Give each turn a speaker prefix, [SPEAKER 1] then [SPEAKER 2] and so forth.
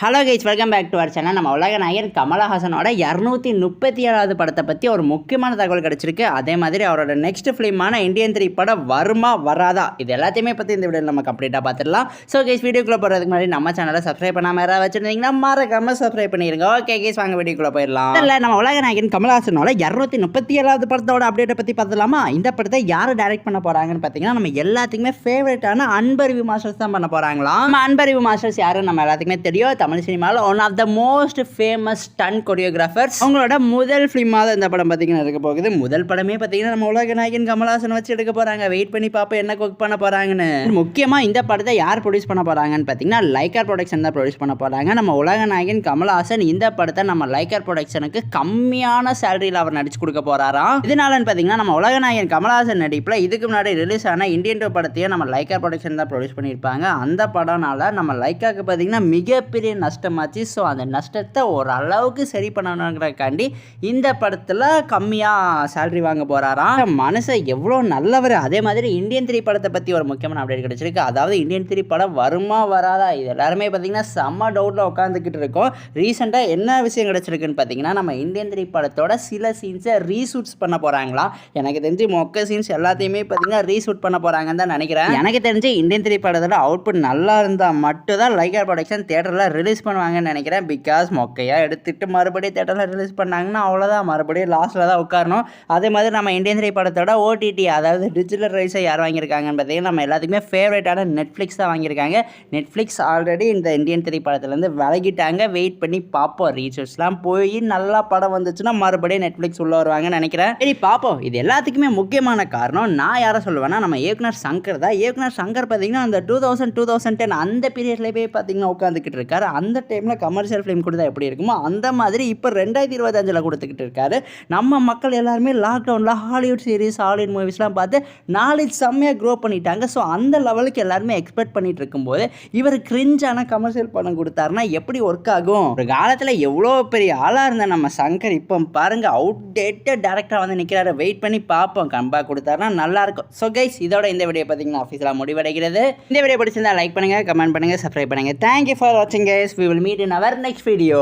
[SPEAKER 1] Hello guys, welcome back to our channel. நம்ம உலக நாயகன் கமலஹாசனோட 237வது படத்தை பற்றி ஒரு முக்கியமான தகவல் கிடச்சிருக்கு. அதே மாதிரி அவரோட நெக்ஸ்ட் ஃபிலிமான இந்தியன் 3 படம் வருமா வராதா, இது எல்லாத்தையுமே பற்றி இந்த வீடியோவில் நம்ம கம்ப்ளீட்டாக பார்த்துடலாம். ஸோ கைஸ், வீடியோக்குள்ளே போகிறதுக்கு முன்னாடி நம்ம சேனலை சப்ஸ்கிரைப் பண்ணாமல் யாராவது வச்சுருந்தீங்கன்னா மறக்காமல் சப்ஸ்கிரைப் பண்ணிடுங்க. ஓகே கைஸ், வாங்க வீடியோக்குள்ளே போயிடலாம். இல்லை, நம்ம உலக நாயகன் கமலஹாசனோட 237வது படத்தோட அப்டேட்டை பற்றி பார்த்துலாமா? இந்த படத்தை யார் டைரக்ட் பண்ண போகிறாங்கன்னு பார்த்தீங்கன்னா, நம்ம எல்லாத்துக்குமே ஃபேவரட்டான அன்பறிவு மாஸ்டர்ஸ் தான் பண்ண போகிறாங்களாம். நம்ம அன்பறிவு மாஸ்டர்ஸ் யாரும் நம்ம எல்லாத்துக்குமே தெரியும். தமிழ் சினிமாவில் one of the most famous stunt choreographers. அவங்களோட முதல் ஃபிலிமாக இந்த படம் பார்த்தீங்கன்னா இருக்க போகுது. முதல் படமே பார்த்தீங்கன்னா நம்ம உலக நாயகன் கமலஹாசன் வச்சு எடுக்க போகிறாங்க. வெயிட் பண்ணி பார்ப்போம் என்ன குக் பண்ண போகிறாங்கன்னு. முக்கியமாக இந்த படத்தை யார் ப்ரொடியூஸ் பண்ண போகிறாங்கன்னு பார்த்தீங்கன்னா லைக்கர் ப்ரொடக்ஷன் தான் ப்ரொடியூஸ் பண்ண போகிறாங்க. நம்ம உலக நாயகன் கமலஹாசன் இந்த படத்தை நம்ம லைக்கர் ப்ரொடக்ஷனுக்கு கம்மியான சேலரியில் அவர் நடிச்சு கொடுக்க போகிறாராம். இதனாலன்னு பார்த்தீங்கன்னா நம்ம உலக நாயகன் கமலஹாசன் நடிப்பில் இதுக்கு முன்னாடி ரிலீஸ் ஆன இந்தியன் 2 படத்தையும் நம்ம லைக்கர் ப்ரொடக்ஷன் தான் ப்ரொடியூஸ் பண்ணியிருப்பாங்க. அந்த படம்னால நம்ம லைக்காக்கு பார்த்தீங்கன்னா மிகப்பெரிய நஷ்டமாச்சு. ஸோ அந்த நஷ்டத்தை ஓரளவுக்கு சரி பண்ணணுங்கிறக்காண்டி இந்த படத்தில் கம்மியாக சேலரி வாங்க போகிறாராம். மனுஷன் எவ்வளோ நல்லவர். அதே மாதிரி இந்தியன் 3 படத்தை பற்றி ஒரு முக்கியமான அப்டேட் கிடச்சிருக்கு. அதாவது இந்தியன் 3 படம் வருமா வராதா, இது எல்லாருமே பார்த்தீங்கன்னா செம்ம டவுட்டில் உட்காந்துக்கிட்டு இருக்கோம். ரீசெண்டாக என்ன விஷயம் கிடச்சிருக்குன்னு பார்த்தீங்கன்னா, நம்ம இந்தியன் 3 படத்தோட சில சீன்ஸை ரீஷூட்ஸ் பண்ண போகிறாங்களா. எனக்கு தெரிஞ்சு மொக்க சீன்ஸ் எல்லாத்தையுமே பார்த்தீங்கன்னா ரீஷூட் பண்ண போகிறாங்கன்னு தான் நினைக்கிறேன். எனக்கு தெரிஞ்சு இந்தியன் 3 படத்தோட அவுட்புட் நல்லா இருந்தால் மட்டும் தான் லைக்கர் ப்ரொடக்ஷன் தியேட்டரில் ரிலீஸ் பண்ணுவாங்கன்னு நினைக்கிறேன். பிகாஸ் மொக்கையாக எடுத்துகிட்டு மறுபடியும் தேட்டரில் ரிலீஸ் பண்ணாங்கன்னா அவ்வளோதான், மறுபடியும் லாஸ்ட்டில் தான் உட்காரணும். அதே மாதிரி நம்ம இந்தியன் 3 படத்தோட ஓடிடி, அதாவது டிஜிட்டல் ரைஸை யார் வாங்கியிருக்காங்கன்னு பார்த்தீங்கன்னா நம்ம எல்லாத்துக்குமே ஃபேவரட்டான நெட்ஃப்ளிக்ஸ் தான் வாங்கியிருக்காங்க. நெட்ஃப்ளிக்ஸ் ஆல்ரெடி இந்த இந்தியன் 3 படத்துலேருந்து விலகிட்டாங்க. வெயிட் பண்ணி பார்ப்போம். ரீசர்ச்லாம் போய் நல்லா படம் வந்துச்சுன்னா மறுபடியும் நெட்ஃப்ளிக்ஸ் உள்ளே வருவாங்கன்னு நினைக்கிறேன். சரி பார்ப்போம். இது எல்லாத்துக்குமே முக்கியமான காரணம் நான் யாரை சொல்லுவேன்னா நம்ம இயக்குனர் சங்கர் தான். இயக்குனர் சங்கர் பார்த்தீங்கன்னா அந்த 2010 அந்த பீரியட்லேயே போய் பார்த்தீங்கன்னா உட்காந்துக்கிட்டு இருக்காரு. அந்த டைமில் கமர்ஷியல் ஃபிலிம் கொடுத்தா எப்படி இருக்குமோ அந்த மாதிரி இப்போ 2025 கொடுத்துக்கிட்டு இருக்காரு. நம்ம மக்கள் எல்லாருமே லாக்டவுனில் ஹாலிவுட் சீரிஸ், ஹாலிவுட் மூவிஸ்லாம் பார்த்து நாலேஜ் செம்மையாக க்ரோ பண்ணிட்டாங்க. ஸோ அந்த லெவலுக்கு எல்லாருமே எக்ஸ்பெக்ட் பண்ணிட்டு இருக்கும்போது இவர் கிரிஞ்சான கமர்ஷியல் படம் கொடுத்தாருன்னா எப்படி ஒர்க் ஆகும்? ஒரு காலத்தில் எவ்வளோ பெரிய ஆளாக இருந்த நம்ம சங்கர் இப்போ பாருங்கள் அவுட்டேட்டட் டேரக்டராக வந்து நிற்கிறாரு. வெயிட் பண்ணி பார்ப்போம். கம்பேக் கொடுத்தாருன்னா நல்லாயிருக்கும். ஸோ கைஸ், இதோட இந்த வீடியோ பார்த்தீங்கன்னா ஆஃபீஸில் முடிவடைகிறது. இந்த வீடியோ பிடிச்சிருந்தா லைக் பண்ணுங்கள், கமெண்ட் பண்ணுங்கள், சப்ஸ்கிரைப் பண்ணுங்கள். தேங்க்யூ ஃபார் வாட்சிங் guys. We will meet in our next video.